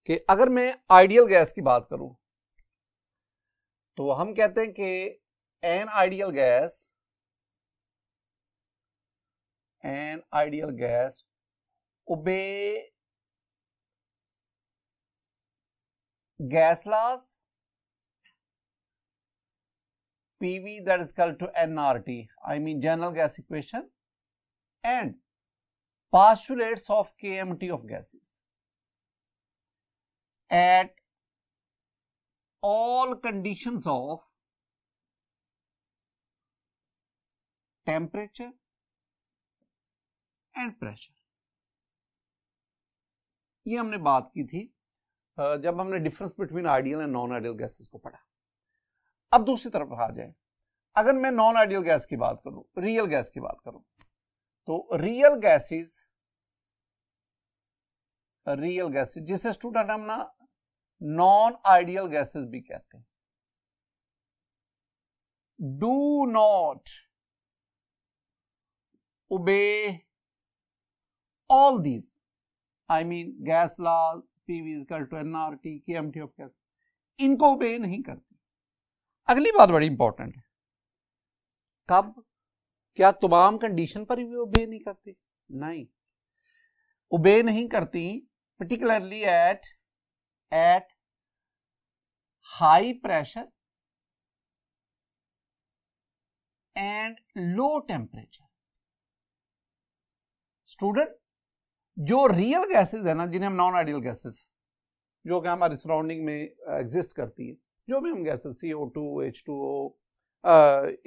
कि अगर मैं आइडियल गैस की बात करूं तो हम कहते हैं कि एन आइडियल गैस ओबे gas laws PV that is equal to nRT, I mean general gas equation, and postulates of KMT of gases at all conditions of temperature and pressure. ये हमने बात की थी जब हमने difference between ideal and non ideal gases को पढ़ा। अब दूसरी तरफ आ जाए, अगर मैं नॉन आइडियल गैस की बात करूं, रियल गैस की बात करूं, तो रियल गैसेस जिसे स्टूडेंट हम ना नॉन आइडियल गैसेस भी कहते हैं, do not obey all these, I mean gas laws, PV is equal to nRT, KMT of gas, इनको ओबे नहीं करती। अगली बात बड़ी इंपॉर्टेंट है, कब? क्या तमाम कंडीशन पर भी ओबे नहीं करती? नहीं, ओबे नहीं करती particularly at high pressure and low temperature. Student, जो रियल गैसेस है ना, जिन्हें हम नॉन आइडियल गैसेस, जो कि हमारे सराउंडिंग में एग्जिस्ट करती है, जो भी हम gases CO2, H2O,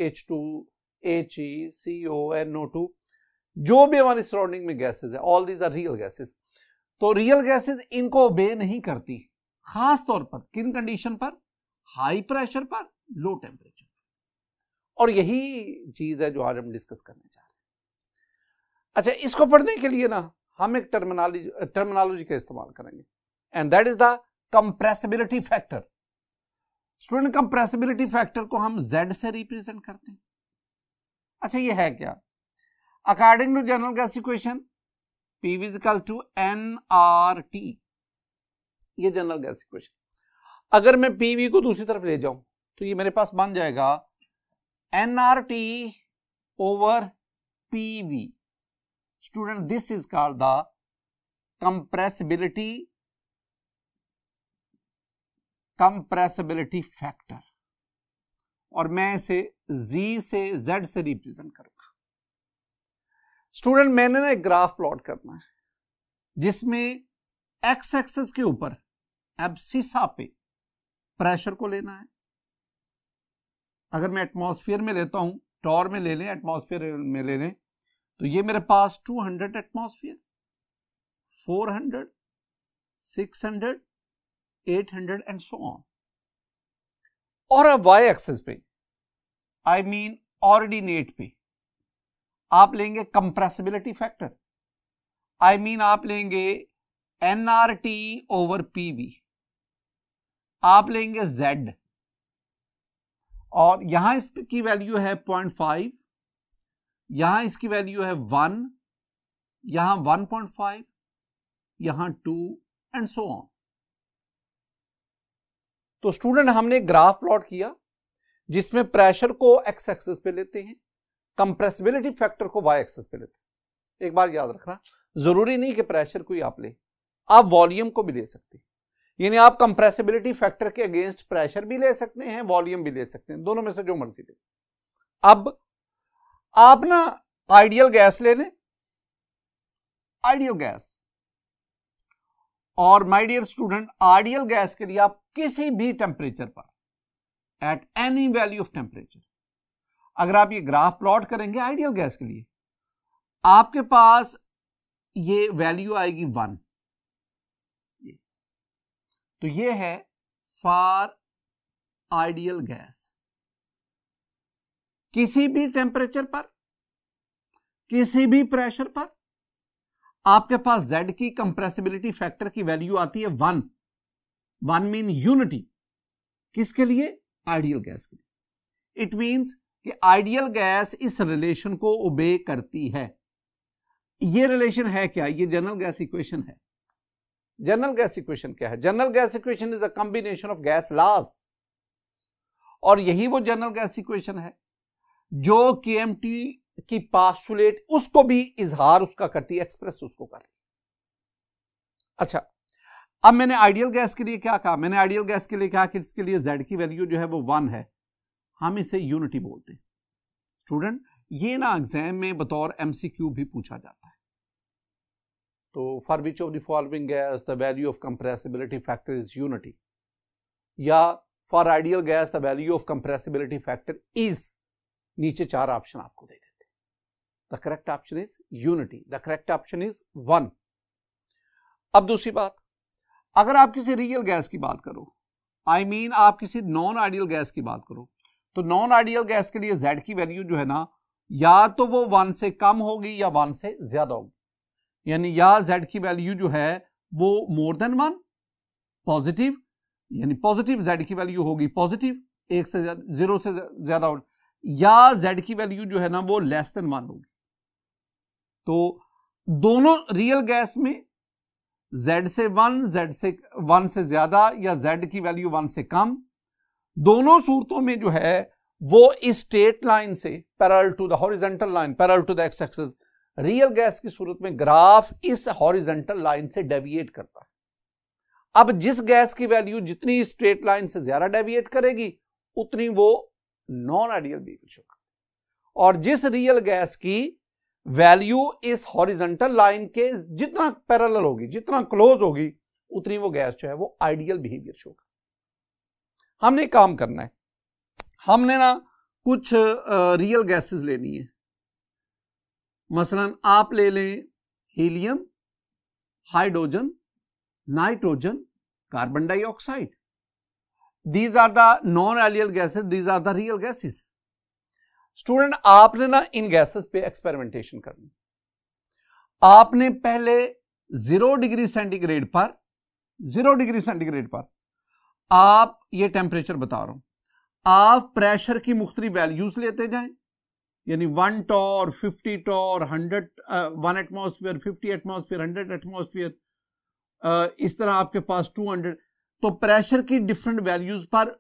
H2, HE, CO, NO2, जो भी हमारी सराउंडिंग में गैसेस है, all these are real gases. तो रियल गैसेस इनको ओबे नहीं करती, खास तौर पर किन कंडीशन पर? हाई प्रेशर पर, लो टेम्परेचर। और यही चीज है जो आज हम डिस्कस करने जा रहे हैं। अच्छा, इसको पढ़ने के लिए ना हम एक टर्मिनोलॉजी का इस्तेमाल करेंगे, and that is the compressibility factor. Student, compressibility factor को हम Z से रिप्रेजेंट करते हैं। अच्छा, ये है क्या? According to general gas equation PV is equal to nRT, ये जनरल गैस इक्वेशन। अगर मैं PV को दूसरी तरफ ले जाऊं तो ये मेरे पास बन जाएगा nRT over PV। Student, this is called the compressibility factor, और मैं इसे Z से Z से रिप्रेजेंट करूंगा। स्टूडेंट, मैंने ना एक ग्राफ प्लॉट करना है जिसमें एक्स एक्सिस के ऊपर एब्सिसा पे प्रेशर को लेना है। अगर मैं एटमॉस्फेयर में लेता हूं, टॉर में ले लें, एटमॉस्फेयर में ले लें, तो ये मेरे पास 200 एटमॉस्फेयर, 400, 600, 800 एंड सो ऑन। और अब वाई एक्सिस पे, आई मीन ऑर्डिनेट पे, आप लेंगे कंप्रेसिबिलिटी फैक्टर, आई मीन आप लेंगे nRT ओवर PV, आप लेंगे Z, और यहां इसकी वैल्यू है 0.5, यहां इसकी वैल्यू है 1, यहां 1.5, यहां 2 एंड सो ऑन। तो स्टूडेंट, हमने ग्राफ प्लॉट किया जिसमें प्रेशर को एक्स एक्सिस पे लेते हैं, कंप्रेसिबिलिटी फैक्टर को वाई एक्सिस पे लेते हैं। एक बात याद रखना, जरूरी नहीं कि प्रेशर को ही आप ले, आप वॉल्यूम को भी ले सकते हैं। यानी आप कंप्रेसिबिलिटी फैक्टर के अगेंस्ट प्रेशर भी ले सकते हैं, वॉल्यूम भी ले सकते हैं, दोनों में से जो मर्जी ले। अब आप ना आइडियल गैस ले लें, आइडियल गैस, और my dear student, ideal gas के लिए आप किसी भी टेम्परेचर पर, at any value of temperature, अगर आप ये ग्राफ प्लॉट करेंगे आइडियल गैस के लिए, आपके पास ये वैल्यू आएगी 1। तो ये है फॉर आइडियल गैस। किसी भी टेम्परेचर पर, किसी भी प्रेशर पर आपके पास Z की कंप्रेसिबिलिटी फैक्टर की वैल्यू आती है 1। 1 मीन यूनिटी, किसके लिए? आइडियल गैस के लिए। इट मींस कि आइडियल गैस इस रिलेशन को ओबे करती है। ये रिलेशन है क्या? ये जनरल गैस इक्वेशन है। जनरल गैस इक्वेशन क्या है? General gas equation is a combination of gas laws, और यही वो जनरल गैस इक्वेशन है जो KMT की पास्टुलेट उसको भी इजहार उसका करती है, एक्सप्रेस उसको कर रही है। अच्छा, अब मैंने आइडियल गैस के लिए क्या कहा? मैंने आइडियल गैस के लिए कहा कि इसके लिए Z की वैल्यू जो है वो 1 है, हम इसे यूनिटी बोलते हैं। स्टूडेंट, ये ना एग्जाम में बतौर MCQ भी पूछा जाता है। तो for which of the following gas the value of compressibility factor is unity, या for ideal gas the value of compressibility factor is, नीचे 4 ऑप्शन आपको दे देते हैं। The correct option is unity, the correct option is 1। अब दूसरी बात, अगर आप किसी रियल गैस की बात करो, आई मीन आप किसी नॉन आइडियल गैस की बात करो, तो नॉन आइडियल गैस के लिए Z की वैल्यू जो है ना, या तो वो 1 से कम होगी या 1 से ज्यादा होगी, यानी या Z की वैल्यू जो है वो मोर देन 1 पॉजिटिव, यानी पॉजिटिव Z की वैल्यू होगी पॉजिटिव, 1 से 0 से ज्यादा होगी, या Z की वैल्यू जो है ना वो लेस देन 1 होगी। तो दोनों रियल गैस में Z से 1, Z से 1 से ज्यादा, या Z की वैल्यू 1 से कम, दोनों सूरतों में जो है वो इस स्ट्रेट लाइन से parallel to the horizontal line, parallel to the x axis, real gas की सूरत में ग्राफ इस हॉरिजॉन्टल लाइन से डेविएट करता है। अब जिस गैस की वैल्यू जितनी स्ट्रेट लाइन से ज्यादा डेविएट करेगी उतनी वो नॉन आइडियल बिहेवियर शो करेगी, और जिस रियल गैस की वैल्यू इस हॉरिजॉन्टल लाइन के जितना पैरेलल होगी, जितना क्लोज होगी, उतनी वो गैस जो है वो आइडियल बिहेवियर शो करेगी। हमने काम करना है, हमने ना कुछ रियल गैसेस लेनी है। मसलन आप ले लें helium, hydrogen, nitrogen, carbon dioxide. These are the non ideal gases, these are the real gases. Student, आपने ना इन गैसेस पे एक्सपेरिमेंटेशन करनी। आपने पहले 0 डिग्री सेंटीग्रेड पर, 0 डिग्री सेंटीग्रेड पर आप, ये टेम्परेचर बता रहा हूं, आप प्रेशर की मुख्तलिफ वैल्यूज लेते जाएं, यानी 1 torr, 50 torr, 100, 1 atmosphere, 50 atmosphere, 100 atmosphere, इस तरह आपके पास 200, तो प्रेशर की डिफरेंट वैल्यूज पर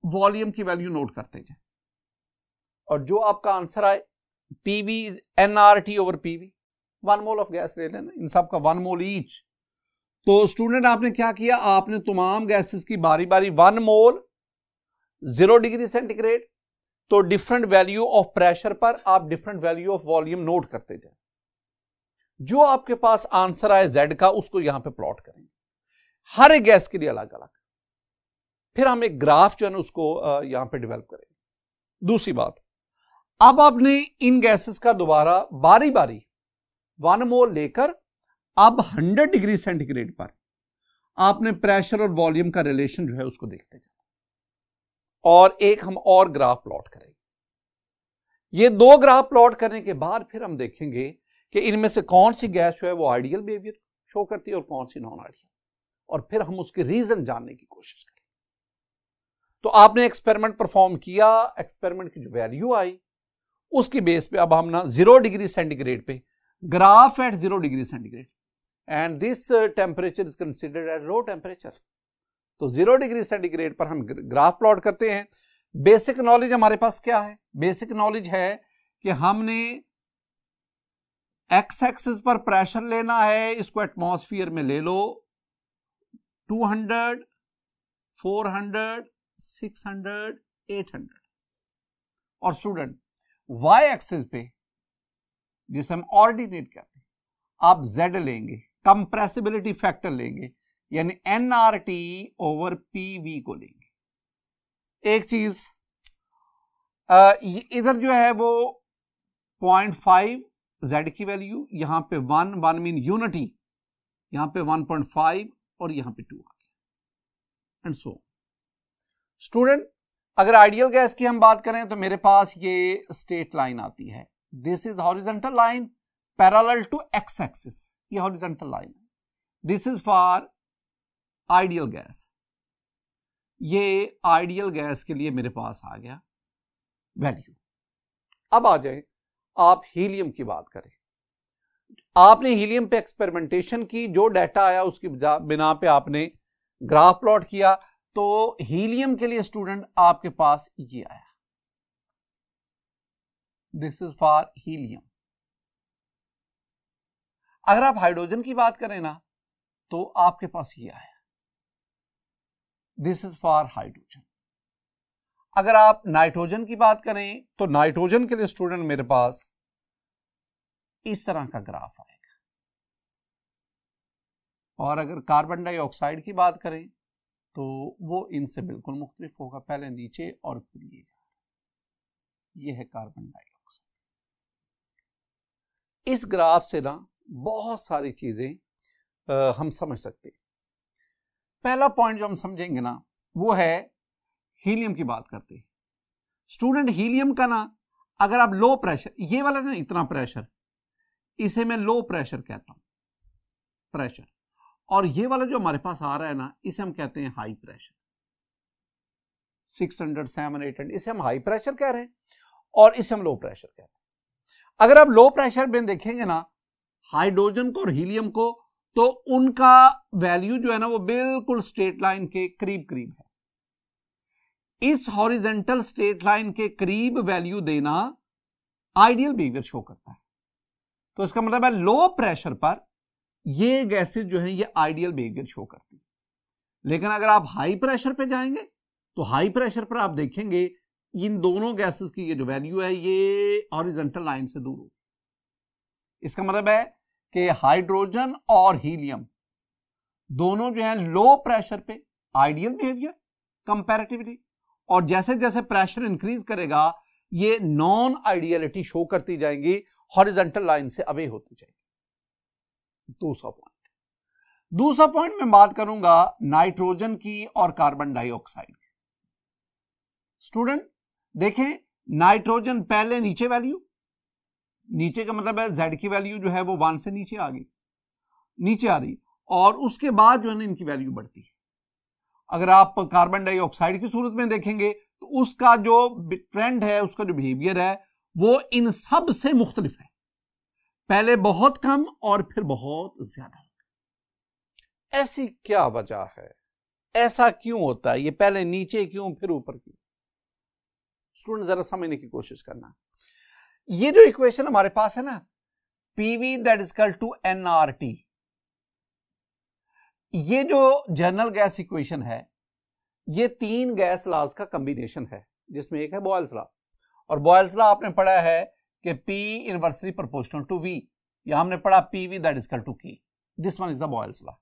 वॉल्यूम की वैल्यू नोट करते जाएं, और जो आपका आंसर आए PV is nRT over PV, 1 mole of gas ले लेना, इन सब का 1 मोल ईच। तो स्टूडेंट, आपने क्या किया? आपने तमाम गैसेस की बारी बारी 1 मोल 0 डिग्री सेंटीग्रेड, तो डिफरेंट वैल्यू ऑफ प्रेशर पर आप different value of volume note करते जाए। जो आपके पास आंसर आए Z का, उसको यहां पे प्लॉट करेंगे, हर एक गैस के लिए अलग अलग। फिर हम एक ग्राफ जो है ना उसको यहां पे डेवलप करेंगे। दूसरी बात, अब आपने इन गैसेस का दोबारा बारी बारी 1 मोल लेकर अब 100 डिग्री सेंटीग्रेड पर आपने प्रेशर और वॉल्यूम का रिलेशन जो है उसको देखते जाए, और एक हम और ग्राफ प्लॉट करेंगे। ये 2 ग्राफ प्लॉट करने के बाद फिर हम देखेंगे कि इनमें से कौन सी गैस जो है वो आइडियल बिहेवियर शो करती है और कौन सी नॉन आइडियल, और फिर हम उसके रीजन जानने की कोशिश करेंगे। तो आपने एक्सपेरिमेंट परफॉर्म किया, एक्सपेरिमेंट की जो वैल्यू आई उसकी बेस पे अब हम ना 0 डिग्री सेंटीग्रेड पे graph at 0 degree centigrade, and this temperature is considered as low temperature. तो 0 डिग्री सेंटीग्रेड पर हम ग्राफ प्लॉट करते हैं। बेसिक नॉलेज हमारे पास क्या है? बेसिक नॉलेज है कि हमने एक्स एक्सिस पर प्रेशर लेना है, इसको एटमॉस्फेयर में ले लो, 200, 400, 600, 800, और स्टूडेंट वाई एक्सिस पे, जिसे हम ऑर्डिनेट कहते हैं, आप Z लेंगे, कंप्रेसिबिलिटी फैक्टर लेंगे, यानी nRT ओवर PV को लेंगे। एक चीज इधर जो है वो 0.5 Z की वैल्यू, यहां पे 1 मीन यूनिटी, यहां पे 1.5 और यहां पे 2 आ गया, एंड सो। स्टूडेंट, अगर आइडियल गैस की हम बात करें तो मेरे पास ये स्ट्रेट लाइन आती है, this is horizontal line parallel to x axis, ये हॉरिजॉन्टल लाइन है। This is for ideal gas, ये आइडियल गैस के लिए मेरे पास आ गया वैल्यू। अब आ जाए आप हीलियम की बात करें। आपने हीलियम पे एक्सपेरिमेंटेशन की, जो डाटा आया उसकी बिना पे आपने ग्राफ प्लॉट किया, तो हीलियम के लिए स्टूडेंट आपके पास ये आया, दिस इज फॉर हीलियम। अगर आप हाइड्रोजन की बात करें ना तो आपके पास ये आया, दिस इज फॉर हाइड्रोजन। अगर आप नाइट्रोजन की बात करें तो नाइट्रोजन के लिए स्टूडेंट मेरे पास इस तरह का ग्राफ आएगा। और अगर कार्बन डाइऑक्साइड की बात करें तो वो इनसे बिल्कुल मुख्तलिफ होगा, पहले नीचे और फिर ये है कार्बन डाइऑक्साइड। इस ग्राफ से ना बहुत सारी चीजें हम समझ सकते हैं। पहला पॉइंट जो हम समझेंगे ना वो है हीलियम की बात करते हैं स्टूडेंट। हीलियम का ना अगर आप लो प्रेशर, ये वाला ना इतना प्रेशर, इसे मैं लो प्रेशर कहता हूं, प्रेशर। और ये वाला जो हमारे पास आ रहा है ना इसे हम कहते हैं हाई प्रेशर, 600, 700, 800, इसे हम हाई प्रेशर कह रहे हैं और इसे हम लो प्रेशर कह रहे हैं। अगर आप लो प्रेशर में देखेंगे ना हाइड्रोजन को और हीलियम को, तो उनका वैल्यू जो है ना वो बिल्कुल स्ट्रेट लाइन के करीब करीब है। इस हॉरिजेंटल स्ट्रेट लाइन के करीब वैल्यू देना आइडियल बिहेवियर शो करता है। तो इसका मतलब है लो प्रेशर पर ये गैसेस जो है ये आइडियल बिहेवियर शो करती है। लेकिन अगर आप हाई प्रेशर पे जाएंगे तो हाई प्रेशर पर आप देखेंगे इन दोनों गैसेस की ये जो वैल्यू है ये हॉरिजॉन्टल लाइन से दूर होगी। इसका मतलब है कि हाइड्रोजन और हीलियम दोनों जो है लो प्रेशर पे आइडियल बिहेवियर कंपैरेटिवली, और जैसे जैसे प्रेशर इंक्रीज करेगा ये नॉन आइडियलिटी शो करती जाएंगी, हॉरिजॉन्टल लाइन से अवे होती जाएगी। दूसरा पॉइंट मैं बात करूंगा नाइट्रोजन की और कार्बन डाइऑक्साइड की। स्टूडेंट देखें नाइट्रोजन पहले नीचे वैल्यू, नीचे का मतलब है Z की वैल्यू जो है वो 1 से नीचे आ गई, नीचे आ रही, और उसके बाद जो है ना इनकी वैल्यू बढ़ती है। अगर आप कार्बन डाइऑक्साइड की सूरत में देखेंगे तो उसका जो ट्रेंड है, उसका जो बिहेवियर है वो इन सब से मुख्तलिफ है, पहले बहुत कम और फिर बहुत ज्यादा। ऐसी क्या वजह है, ऐसा क्यों होता है, ये पहले नीचे क्यों फिर ऊपर क्यों? स्टूडेंट जरा समझने की कोशिश करना। ये जो इक्वेशन हमारे पास है ना PV that is equal to nRT, ये जो जनरल गैस इक्वेशन है ये 3 गैस लॉज का कॉम्बिनेशन है, जिसमें एक है बॉयल्स लॉ। और बॉयल्स लॉ आपने पढ़ा है कि P inversely proportional to V, या हमने पढ़ा PV that is equal to K। This one is the Boyle's law.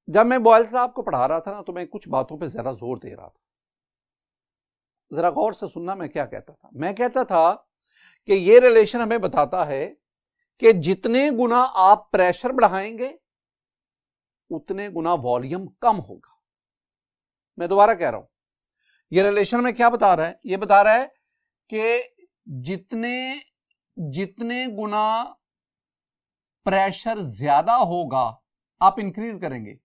जब मैं बॉयल्स लॉ आपको पढ़ा रहा था ना तो मैं कुछ बातों पे जरा जोर दे रहा था, जरा गौर से सुनना मैं क्या कहता था। मैं कहता था कि ये रिलेशन हमें बताता है कि जितने गुना आप प्रेशर बढ़ाएंगे उतने गुना वॉल्यूम कम होगा। मैं दोबारा कह रहा हूं, ये रिलेशन में क्या बता रहा है, ये बता रहा है कि जितने गुना प्रेशर ज्यादा होगा, आप इंक्रीज करेंगे,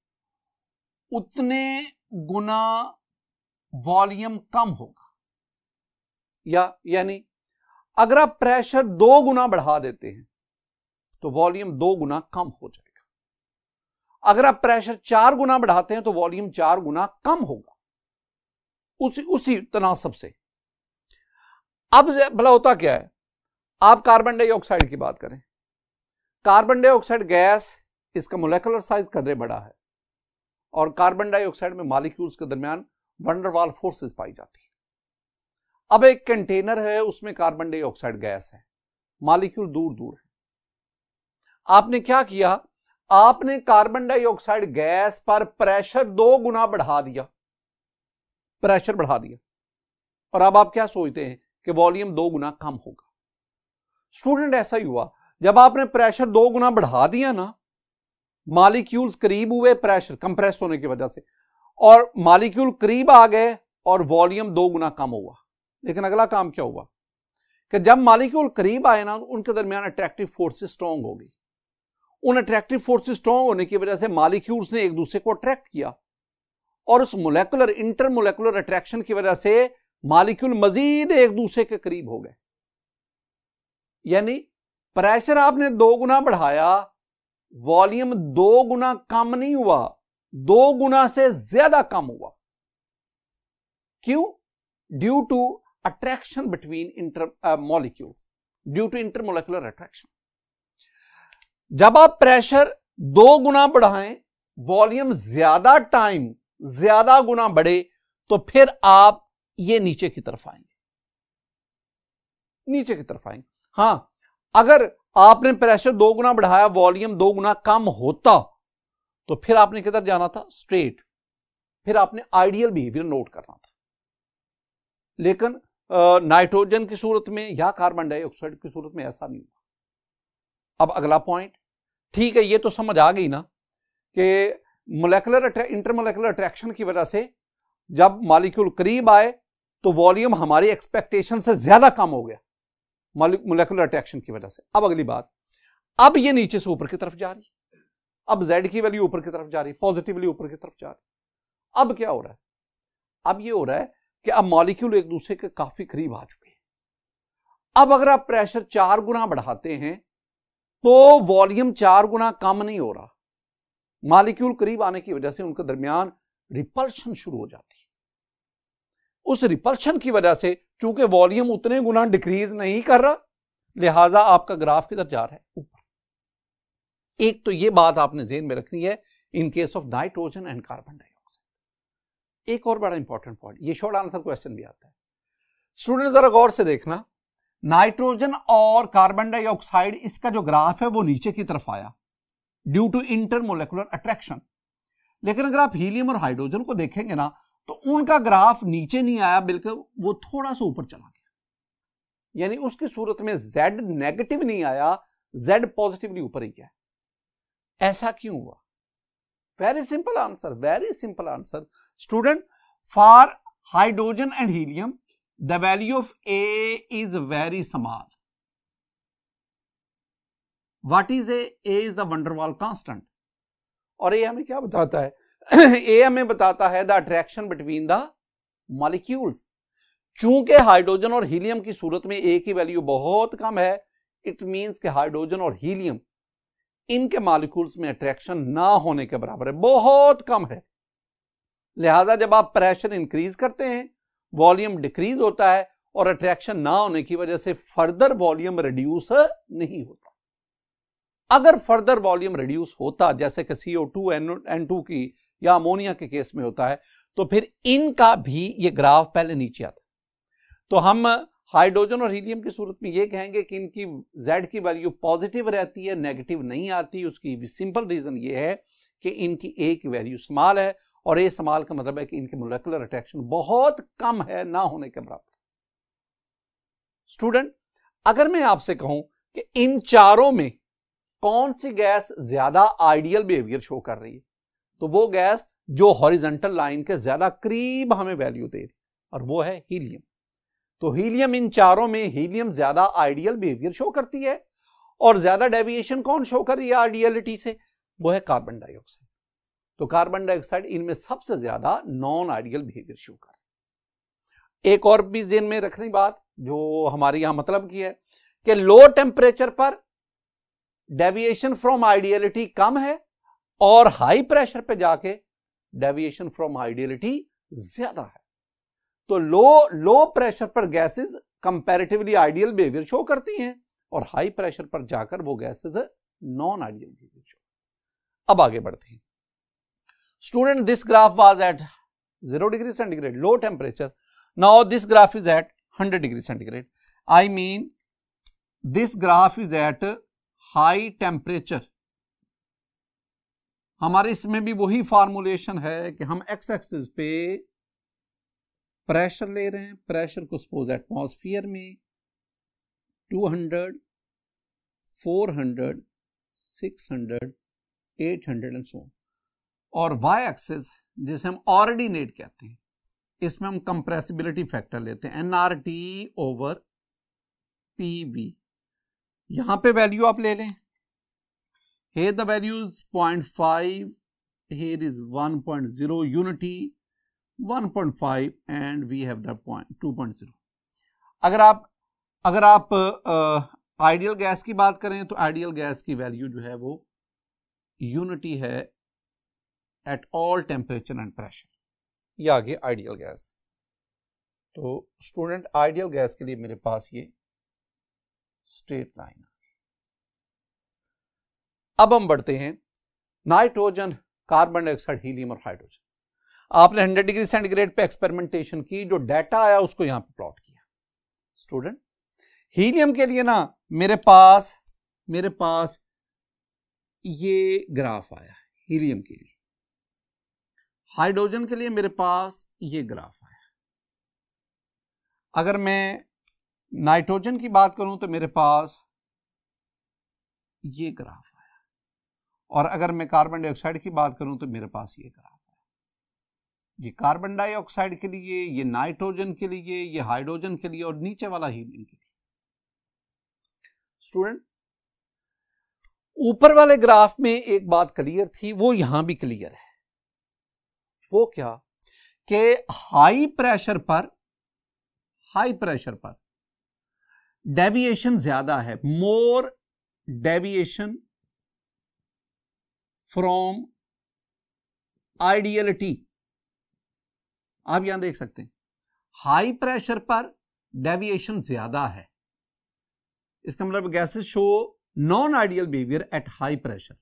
उतने गुना वॉल्यूम कम होगा। यानी अगर आप प्रेशर 2 गुना बढ़ा देते हैं तो वॉल्यूम 2 गुना कम हो जाएगा। अगर आप प्रेशर 4 गुना बढ़ाते हैं तो वॉल्यूम 4 गुना कम होगा, उसी तनासब से। अब भला होता क्या है, आप कार्बन डाइऑक्साइड की बात करें, कार्बन डाइऑक्साइड गैस, इसका मोलेकुलर साइज कदरे बड़ा है और कार्बन डाइऑक्साइड में मॉलिक्यूल्स के दरमियान वंडरवाल फोर्सेस पाई जाती है। अब एक कंटेनर है उसमें कार्बन डाइऑक्साइड गैस है, मॉलिक्यूल दूर दूर है। आपने क्या किया, आपने कार्बन डाइऑक्साइड गैस पर प्रेशर 2 गुना बढ़ा दिया, प्रेशर बढ़ा दिया, और अब आप क्या सोचते हैं कि वॉल्यूम 2 गुना कम होगा। स्टूडेंट ऐसा ही हुआ, जब आपने प्रेशर 2 गुना बढ़ा दिया ना, मॉलिक्यूल्स करीब हुए प्रेशर कंप्रेस होने की वजह से, और मॉलिक्यूल करीब आ गए और वॉल्यूम 2 गुना कम हुआ। लेकिन अगला काम क्या हुआ कि जब मॉलिक्यूल करीब आए ना, उनके दरमियान अट्रैक्टिव फोर्सेस स्ट्रांग हो गई। उन अट्रैक्टिव फोर्सेस स्ट्रांग होने की वजह से मॉलिक्यूल्स ने एक दूसरे को अट्रैक्ट किया, और उस मोलेकुलर इंटरमोलेकुलर अट्रैक्शन की वजह से मॉलिक्यूल मजीद एक दूसरे के करीब हो गए। यानी प्रेशर आपने 2 गुना बढ़ाया, वॉल्यूम 2 गुना कम नहीं हुआ, 2 गुना से ज्यादा कम हुआ। क्यों? Due to attraction between inter molecules, due to intermolecular attraction. जब आप प्रेशर 2 गुना बढ़ाएं, वॉल्यूम ज्यादा टाइम ज्यादा गुना बढ़े, तो फिर आप ये नीचे की तरफ आएंगे, नीचे की तरफ आएंगे। हां, अगर आपने प्रेशर 2 गुना बढ़ाया, वॉल्यूम 2 गुना कम होता, तो फिर आपने किधर जाना था? स्ट्रेट। फिर आपने आइडियल बिहेवियर नोट करना था। लेकिन नाइट्रोजन की सूरत में या कार्बन डाइऑक्साइड की सूरत में ऐसा नहीं हुआ। अब अगला पॉइंट, ठीक है, ये तो समझ आ गई ना कि इंटरमोलेकुलर अट्रैक्शन की वजह से जब मॉलिक्यूल करीब आए तो वॉल्यूम हमारी एक्सपेक्टेशन से ज्यादा कम हो गया मोलेकुलर अट्रैक्शन की वजह से। अब अगली बात, अब ये नीचे से ऊपर की तरफ जा रही, अब Z की वैल्यू ऊपर की तरफ जा रही, पॉजिटिवली ऊपर की तरफ जा रही। अब क्या हो रहा है? अब ये हो रहा है कि अब मॉलिक्यूल एक दूसरे के काफी करीब आ चुके हैं। अब अगर आप प्रेशर 4 गुना बढ़ाते हैं तो वॉल्यूम 4 गुना कम नहीं हो रहा, मॉलिक्यूल करीब आने की वजह से उनके दरमियान रिपल्शन शुरू हो जाती है। उस रिपल्शन की वजह से चूंकि वॉल्यूम उतने गुना डिक्रीज नहीं कर रहा, लिहाजा आपका ग्राफ किधर जा रहा है? ऊपर। एक तो ये बात आपने ज़हन में रखनी है in case of nitrogen and carbon dioxide. एक और बड़ा इंपॉर्टेंट पॉइंट, ये शॉर्ट आंसर क्वेश्चन भी आता है, स्टूडेंट जरा गौर से देखना। नाइट्रोजन और कार्बन डाइऑक्साइड, इसका जो ग्राफ है वो नीचे की तरफ आया ड्यू टू इंटरमोलेकुलर अट्रैक्शन। लेकिन अगर आप हीलियम और हाइड्रोजन को देखेंगे ना, तो उनका ग्राफ नीचे नहीं आया, बल्कि वो थोड़ा सा ऊपर चला गया। यानी उसकी सूरत में Z नेगेटिव नहीं आया, Z पॉजिटिवली ऊपर ही गया। ऐसा क्यों हुआ? Very simple answer, very simple answer student. For hydrogen and helium the value of A is very small. What is A? A is the van der Waals constant. और ये हमें क्या बताता है? ए हमें बताता है the attraction between the molecules. चूंकि हाइड्रोजन और हीलियम की सूरत में ए की वैल्यू बहुत कम है, इट मींस कि हाइड्रोजन और हीलियम इनके मॉलिक्यूल्स में अट्रैक्शन ना होने के बराबर है, बहुत कम है। लिहाजा जब आप प्रेशर इंक्रीज करते हैं, वॉल्यूम डिक्रीज होता है और अट्रैक्शन ना होने की वजह से फर्दर वॉल्यूम रिड्यूस नहीं होता। अगर फर्दर वॉल्यूम रिड्यूस होता, जैसे कि CO2 N2 की या अमोनिया के केस में होता है, तो फिर इनका भी ये ग्राफ पहले नीचे आता। तो हम हाइड्रोजन और हीलियम की सूरत में ये कहेंगे कि इनकी Z की वैल्यू पॉजिटिव रहती है, नेगेटिव नहीं आती। उसकी सिंपल रीजन ये है कि इनकी A की वैल्यू स्मॉल है, और A स्मॉल का मतलब है कि इनकी मोलेकुलर अट्रैक्शन बहुत कम है, ना होने के बराबर। स्टूडेंट, अगर मैं आपसे कहूं कि इन चारों में कौन सी गैस ज्यादा आइडियल बिहेवियर शो कर रही है, तो वो गैस जो हॉरिजॉन्टल लाइन के ज्यादा करीब हमें वैल्यू दे रही, और वो है हीलियम। तो हीलियम, इन चारों में हीलियम ज्यादा आइडियल बिहेवियर शो करती है, और ज्यादा डेविएशन कौन शो कर रही है आइडियलिटी से? वो है कार्बन डाइऑक्साइड। तो कार्बन डाइऑक्साइड इनमें सबसे ज्यादा नॉन आइडियल बिहेवियर शो कर रही है। एक और भी ज़हन में रखनी बात जो हमारे यहां मतलब की है कि लो टेम्परेचर पर डेविएशन फ्रॉम आइडियलिटी कम है, और हाई प्रेशर पे जाके डेविएशन फ्रॉम आइडियलिटी ज्यादा है। तो लो प्रेशर पर gases comparatively ideal behaviour show करती हैं, और हाई प्रेशर पर जाकर वो gases non ideal behaviour show. अब आगे बढ़ते हैं student. This graph was at 0 degree centigrade, low temperature. Now this graph is at 100 degree centigrade. I mean this graph is at high temperature. हमारे इसमें भी वही फॉर्मुलेशन है कि हम एक्स एक्सिस पे प्रेशर ले रहे हैं, प्रेशर को सपोज एटमॉस्फेयर में 200, 400, 600, 800 एंड सो, और वाई एक्सिस जिसे हम ऑर्डिनेट कहते हैं, इसमें हम कंप्रेसिबिलिटी फैक्टर लेते हैं NRT ओवर PV। यहां पे वैल्यू आप ले लें, here the value is 0.5, here is 1.0, unity 1.5 and we have the 2.0। अगर आप आइडियल गैस की बात करें तो आइडियल गैस की वैल्यू जो है वो यूनिटी है at all temperature and pressure. ये आ गया आइडियल गैस। तो स्टूडेंट आइडियल गैस के लिए मेरे पास ये स्ट्रेट लाइन है। अब हम बढ़ते हैं नाइट्रोजन, कार्बन डाइऑक्साइड, हीलियम और हाइड्रोजन। आपने 100 डिग्री सेंटीग्रेड पे एक्सपेरिमेंटेशन की, जो डाटा आया उसको यहां पे प्लॉट किया। स्टूडेंट हीलियम के लिए ना मेरे पास ये ग्राफ आया है हीलियम के लिए। हाइड्रोजन के लिए मेरे पास ये ग्राफ आया। अगर मैं नाइट्रोजन की बात करूं तो मेरे पास ये ग्राफ आया, और अगर मैं कार्बन डाइऑक्साइड की बात करूं तो मेरे पास ये ग्राफ आया। ये कार्बन डाइऑक्साइड के लिए, ये नाइट्रोजन के लिए, ये हाइड्रोजन के लिए, और नीचे वाला हीलियम के लिए। स्टूडेंट ऊपर वाले ग्राफ में एक बात क्लियर थी, वो यहां भी क्लियर है। वो क्या कि हाई प्रेशर पर डेविएशन ज्यादा है, मोर डेविएशन फ्रॉम आइडियलिटी। आप यहां देख सकते हैं हाई प्रेशर पर डेविएशन ज्यादा है। इसका मतलब gases show non ideal behaviour eight high pressure.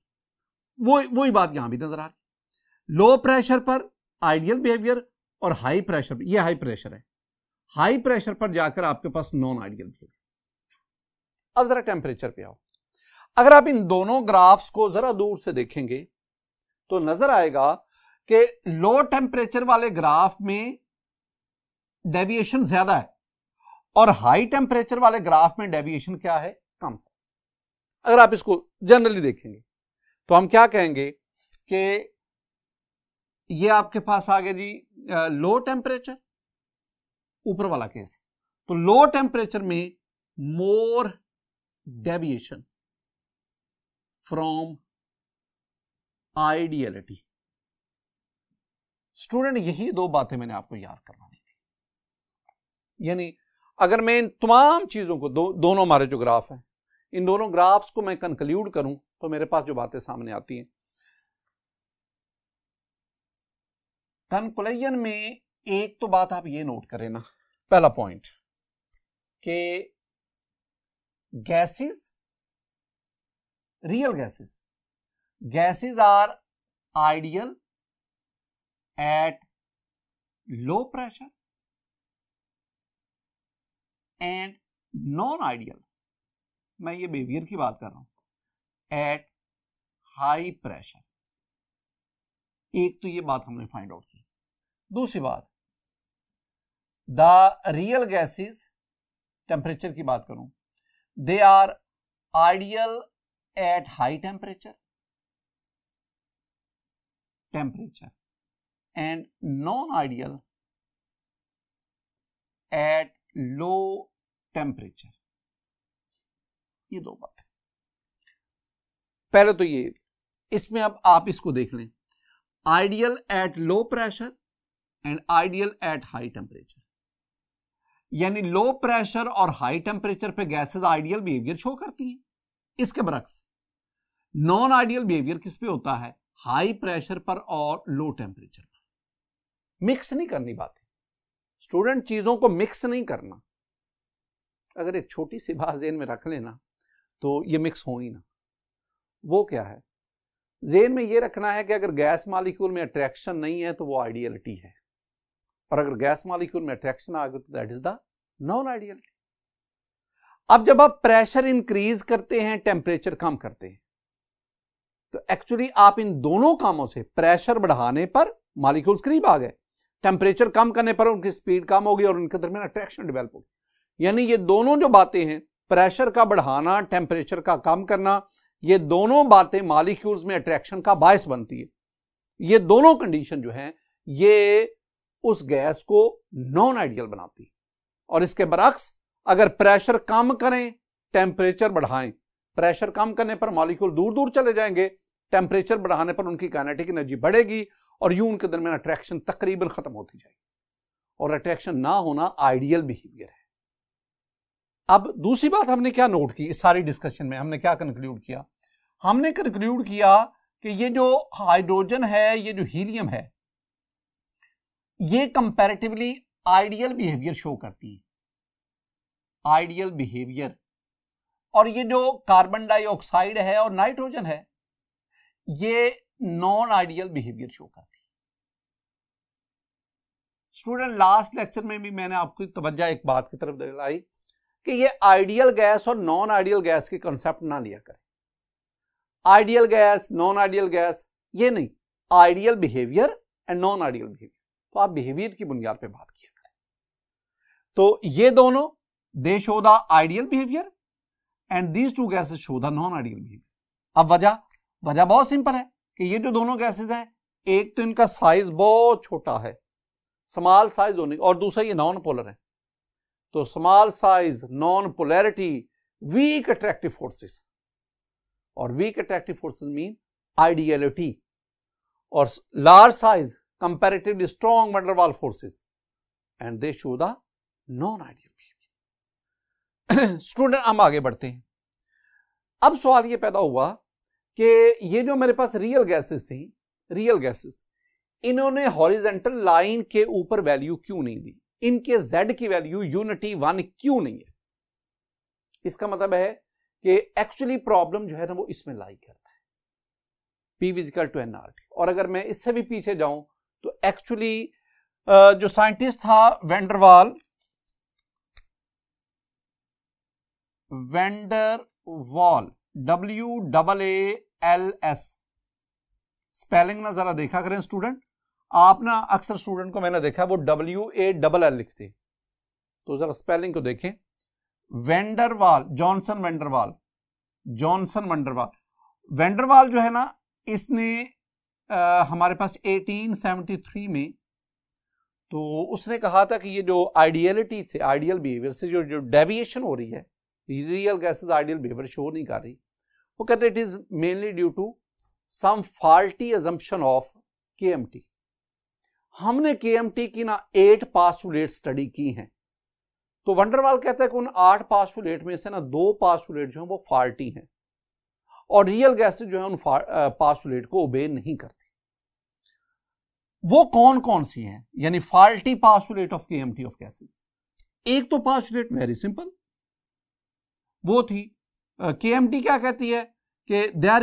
वही बात यहां भी नजर आ रही। लो प्रेशर पर आइडियल बिहेवियर और हाई प्रेशर पर, ये हाई प्रेशर है, हाई प्रेशर पर जाकर आपके पास नॉन आइडियल बिहेवियर। अब जरा टेम्परेचर पे आओ। अगर आप इन दोनों ग्राफ्स को जरा दूर से देखेंगे तो नजर आएगा कि लो टेम्परेचर वाले ग्राफ में डेविएशन ज्यादा है और हाई टेम्परेचर वाले ग्राफ में डेविएशन क्या है, कम है। अगर आप इसको जनरली देखेंगे तो हम क्या कहेंगे कि ये आपके पास आ गया जी लो टेम्परेचर, ऊपर वाला केस। तो लो टेम्परेचर में मोर डेविएशन फ्रॉम आइडियलिटी। स्टूडेंट यही दो बातें मैंने आपको याद करवानी थी। यानी अगर मैं इन तमाम चीजों को दोनों हमारे जो ग्राफ हैं, इन दोनों ग्राफ्स को मैं कंक्लूड करूं तो मेरे पास जो बातें सामने आती हैं, कंक्लूजन में एक तो बात आप ये नोट करें ना, पहला पॉइंट कि gases, real gases are ideal at low pressure and non ideal, मैं ये बिहेवियर की बात कर रहा हूं, एट हाई प्रेशर। एक तो ये बात हमने फाइंड आउट की। दूसरी बात, द रियल गैसेस, टेम्परेचर की बात करूं, they are ideal at high temperature and non ideal at low temperature. ये दो बातें। पहले तो ये, इसमें अब आप इसको देख लें, ideal at low pressure and ideal at high temperature. यानी लो प्रेशर और हाई टेम्परेचर पे गैसेस आइडियल बिहेवियर शो करती हैं। इसके बरक्स नॉन आइडियल बिहेवियर किस पे होता है, हाई प्रेशर पर और लो टेम्परेचर पर। मिक्स नहीं करनी बातें स्टूडेंट, चीजों को मिक्स नहीं करना। अगर एक छोटी सी बात ज़हन में रख लेना तो ये मिक्स हो ही ना। वो क्या है, ज़हन में ये रखना है कि अगर गैस मॉलिक्यूल में अट्रैक्शन नहीं है तो वो आइडियलिटी है, और अगर गैस मॉलिक्यूल में अट्रैक्शन आ गई तो that is the non ideality. अब जब आप प्रेशर इंक्रीज करते हैं, टेम्परेचर कम करते हैं, तो एक्चुअली आप इन दोनों कामों से, प्रेशर बढ़ाने पर मॉलिक्यूल्स करीब आ गए, टेम्परेचर कम करने पर उनकी स्पीड कम होगी और उनके दरमियान अट्रैक्शन डेवलप होगी। यानी ये दोनों जो बातें हैं, प्रेशर का बढ़ाना, टेम्परेचर का कम करना, ये दोनों बातें मॉलिक्यूल्स में अट्रैक्शन का बायस बनती है। ये दोनों कंडीशन जो हैं ये उस गैस को नॉन आइडियल बनाती है। और इसके बरक्स अगर प्रेशर कम करें, टेम्परेचर बढ़ाएं, प्रेशर कम करने पर मॉलिक्यूल दूर दूर चले जाएंगे, टेम्परेचर बढ़ाने पर उनकी काइनेटिक एनर्जी बढ़ेगी और यूं उनके दरमियान अट्रैक्शन तकरीबन खत्म होती जाएगी। और अट्रैक्शन ना होना आइडियल बिहेवियर है। अब दूसरी बात हमने क्या नोट की इस सारी डिस्कशन में, हमने क्या कंक्लूड किया? हमने कंक्लूड किया कि ये जो हाइड्रोजन है, ये जो हीलियम है, ये कंपैरेटिवली आइडियल बिहेवियर शो करती है, आइडियल बिहेवियर। और ये जो कार्बन डाइऑक्साइड है और नाइट्रोजन है, ये नॉन आइडियल बिहेवियर शो करती है। स्टूडेंट, लास्ट लेक्चर में भी मैंने आपकी तवज्जो एक बात की तरफ दिलाई कि ये आइडियल गैस और नॉन आइडियल गैस के कंसेप्ट ना लिया करें। Ideal gas, non ideal gas, ये नहीं, ideal behaviour and non ideal behaviour. तो आप बिहेवियर की बुनियाद पे बात किया करें। तो ये दोनों, दे show the ideal behaviour and these two gases show the non ideal behaviour. अब वजह बहुत सिंपल है कि ये जो दोनों गैसेस हैं, एक तो इनका साइज बहुत छोटा है, स्मॉल साइज होने, और दूसरा ये नॉन पोलर है। तो small size, non polarity, weak attractive forces, और weak attractive forces mean ideality, और large size comparatively strong van der Waals forces, and they show the non ideal behaviour. Student, हम आगे बढ़ते हैं। अब सवाल ये पैदा हुआ कि ये जो मेरे पास रियल गैसेस थी, रियल गैसेस, इन्होंने हॉरिजेंटल लाइन के ऊपर वैल्यू क्यों नहीं दी? इनके Z की वैल्यू यूनिटी 1 क्यों नहीं है? इसका मतलब है कि एक्चुअली प्रॉब्लम जो है ना वो इसमें लाई करता है, P इक्वल टू nRT। और अगर मैं इससे भी पीछे जाऊं तो एक्चुअली जो साइंटिस्ट था वैन डर वाल, WAALS, स्पेलिंग ना जरा देखा करें स्टूडेंट। आप ना अक्सर स्टूडेंट को मैंने देखा वो WALL लिखते, तो जरा स्पेलिंग को देखें। वैन डर वाल, जॉनसन वैन डर वाल जो है ना, इसने हमारे पास 1873 में, तो उसने कहा था कि ये जो आइडियलिटी से, आइडियल बिहेवियर से जो डेविएशन हो रही है, real gases ideal behaviour show नहीं कर रही, वो कहते it is mainly due to some faulty assumption of KMT। हमने KMT की ना 8 पास्टुलेट स्टडी की हैं, तो वैन डर वाल कहता है कि उन 8 पास्टुलेट में से ना 2 पास्टुलेट जो हैं वो फॉल्टी हैं, और रियल गैसेस जो है उन पास्टुलेट को ओबे नहीं करती। वो कौन कौन सी हैं, यानी faulty postulate of KMT of gases? एक तो पास्टुलेट वेरी सिंपल, वो थी KMT क्या कहती है कि there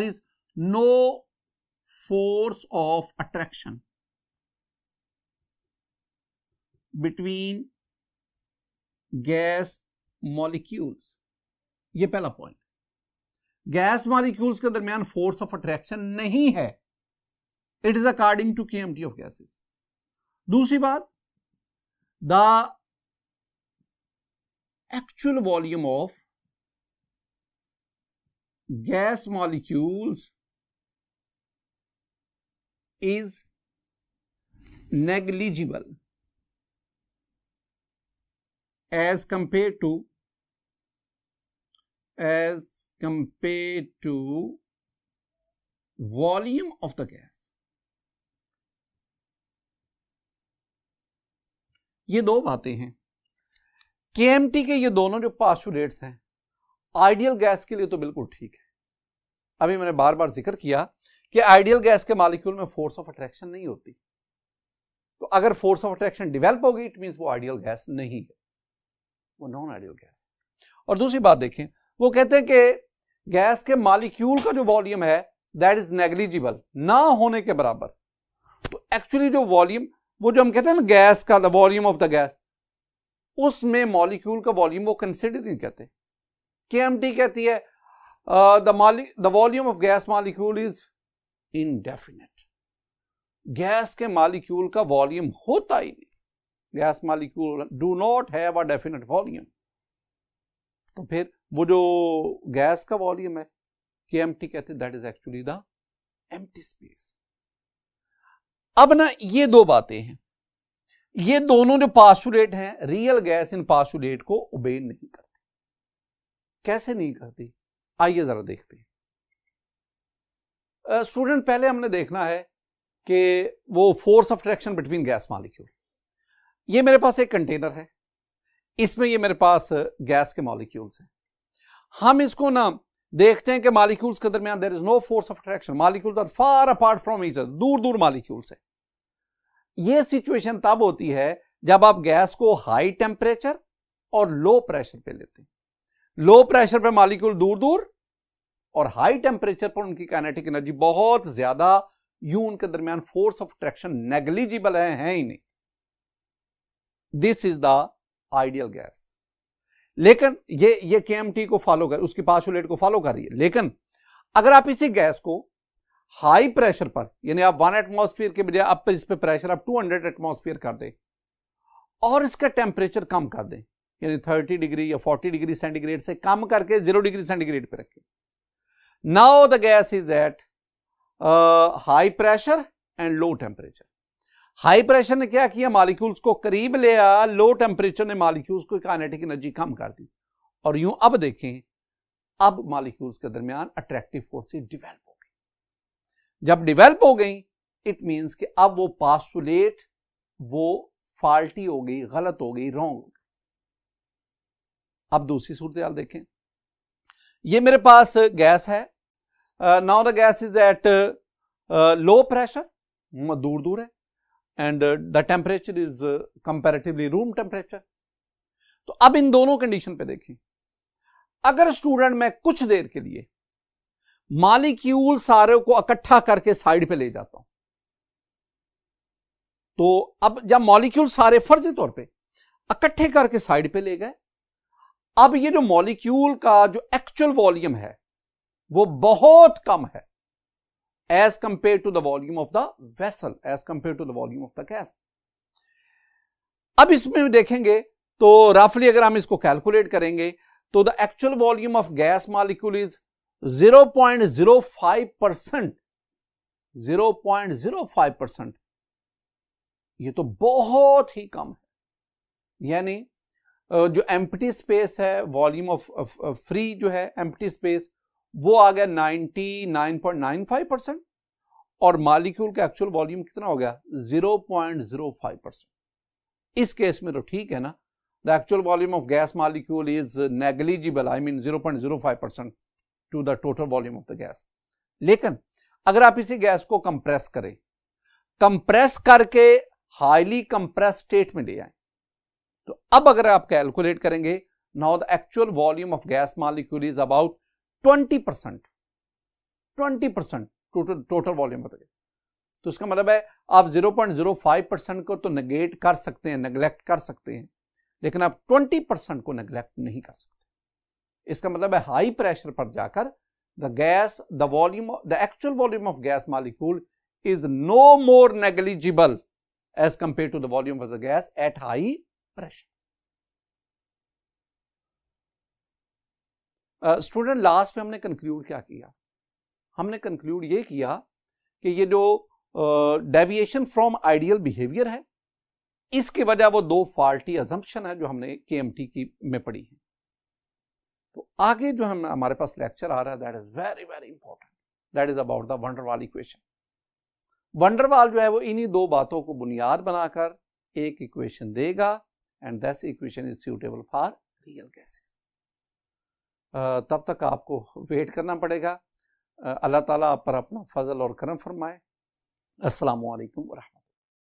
is no force of attraction between gas molecules. ये पहला पॉइंट, गैस मॉलिक्यूल्स के दरमियान फोर्स ऑफ अट्रैक्शन नहीं है, it is according to KMT of gases. दूसरी बात, the actual volume of gas molecules is negligible as compared to volume of the gas। ये दो बातें हैं। KMT के ये दोनों जो पास्टुलेट्स हैं आइडियल गैस के लिए तो बिल्कुल ठीक है। अभी मैंने बार बार जिक्र किया कि आइडियल गैस के मॉलिक्यूल में फोर्स ऑफ अट्रैक्शन नहीं होती, तो अगर फोर्स ऑफ अट्रैक्शन डेवलप होगी इट मींस वो आइडियल गैस नहीं है, वो नॉन आइडियल गैस है। और दूसरी बात देखें, वो कहते हैं कि गैस के मॉलिक्यूल का जो वॉल्यूम है दैट इज नेग्लिजिबल, ना होने के बराबर। तो एक्चुअली जो वॉल्यूम, वो जो हम कहते हैं ना गैस का the volume of the gas, उसमें मॉलिक्यूल का वॉल्यूम वो कंसिडर नहीं करते। KMT कहती है the volume of gas molecule is indefinite. Gas के मॉलिक्यूल का वॉल्यूम होता ही नहीं, gas molecule do not have a definite volume. तो फिर वो जो गैस का वॉल्यूम है KMT कहते हैं that is actually the empty space. अब ना ये दो बातें हैं, ये दोनों जो पास्टुलेट हैं, रियल गैस इन पास्टुलेट को ओबे नहीं करती। कैसे नहीं करती, आइए जरा देखते हैं। स्टूडेंट, पहले हमने देखना है कि वो force of attraction between gas molecule. ये मेरे पास एक कंटेनर है, इसमें ये मेरे पास गैस के मॉलिक्यूल्स हैं। हम इसको ना देखते हैं कि मॉलिक्यूल्स के दरमियान there is no force of attraction, molecules are far apart from each other, दूर दूर मॉलिक्यूल्स है। ये सिचुएशन तब होती है जब आप गैस को हाई टेम्परेचर और लो प्रेशर पे लेते हैं। लो प्रेशर पे मॉलिक्यूल दूर दूर और हाई टेम्परेचर पर उनकी काइनेटिक एनर्जी बहुत ज्यादा, यूं उनके दरमियान फोर्स ऑफ अट्रैक्शन नेग्लिजिबल है ही नहीं। This is the ideal gas. लेकिन ये केएमटी को फॉलो कर, उसकी पास्टुलेट को फॉलो कर रही है। लेकिन अगर आप इसी गैस को हाई प्रेशर पर, यानी आप 1 एटमॉस्फेयर के बजाय आप इस पे प्रेशर आप 200 एटमॉस्फेयर कर दें और इसका टेम्परेचर कम कर दें, यानी 30 डिग्री या 40 डिग्री सेंटीग्रेड से कम करके 0 डिग्री सेंटीग्रेड पे रखें, now the gas is at high pressure and low temperature. High pressure ने क्या किया, मॉलिक्यूल्स को करीब ले आया, लो टेम्परेचर ने मॉलिक्यूल्स को काइनेटिक एनर्जी कम कर दी। और यूं अब देखें, अब मॉलिक्यूल्स के दरमियान अट्रैक्टिव फोर्सेस डेवलप हो गई। जब डेवलप हो गई, इट मींस कि अब वो पास्टुलेट वो फॉल्टी हो गई, गलत हो गई, रॉन्ग हो गई। अब दूसरी सूरत हाल देखें। ये मेरे पास गैस है, now the gas is eight low pressure, दूर दूर है, and the temperature is comparatively room temperature। तो अब इन दोनों कंडीशन पे देखें, अगर स्टूडेंट मैं कुछ देर के लिए मॉलिक्यूल सारे को इकट्ठा करके साइड पे ले जाता हूं, तो अब जब मॉलिक्यूल सारे फर्जी तौर पे इकट्ठे करके साइड पे ले गए, अब ये जो मॉलिक्यूल का जो एक्चुअल वॉल्यूम है वो बहुत कम है as compared to the volume of the vessel, as compared to the volume of the gas। अब इसमें देखेंगे तो रफली अगर हम इसको कैलकुलेट करेंगे तो the actual volume of gas molecule is 0.05%, 0.05%। ये तो बहुत ही कम है। यानी जो एम्प्टी स्पेस है, वॉल्यूम ऑफ फ्री जो है एम्प्टी स्पेस, वो आ गया 99.95% और मॉलिक्यूल का एक्चुअल वॉल्यूम कितना हो गया 0.05%। इस केस में तो ठीक है ना, the actual volume of gas molecule is negligible, I mean 0.05% to the total volume of the gas. लेकिन अगर आप इसी गैस को कंप्रेस करें, कंप्रेस करके हाईली कंप्रेस स्टेट में ले आए, तो अब अगर आप कैलकुलेट करेंगे, now the actual volume of gas molecule is about 20% total volume बताइए। तो इसका मतलब है आप 0.05% को तो नेगेट कर सकते हैं, नेग्लेक्ट कर सकते हैं, लेकिन आप 20% को नेग्लेक्ट नहीं कर सकते। इसका मतलब है हाई प्रेशर पर जाकर the gas, the volume, the actual volume of gas molecule is no more negligible as compare to the volume of the gas at high pressure. Student last में हमने कंक्लूड क्या किया? हमने कंक्लूड ये किया कि ये जो डेविएशन फ्रॉम आइडियल बिहेवियर है, इसकी वजह वो दो फॉल्टी अजम्पशन है जो हमने केएमटी की में पढ़ी है। तो आगे जो हम हमारे पास लेक्चर आ रहा है, that is very very important, that is about the wonder वाल इक्वेशन। वंडर वाल जो है वो इन्हीं दो बातों को बुनियाद बनाकर एक इक्वेशन देगा, and this equation is suitable for real gases. तब तक आपको वेट करना पड़ेगा। अल्लाह ताला आप पर अपना फजल और करम फरमाए। अस्सलामु अलैकुम व रहमतुल्लाह।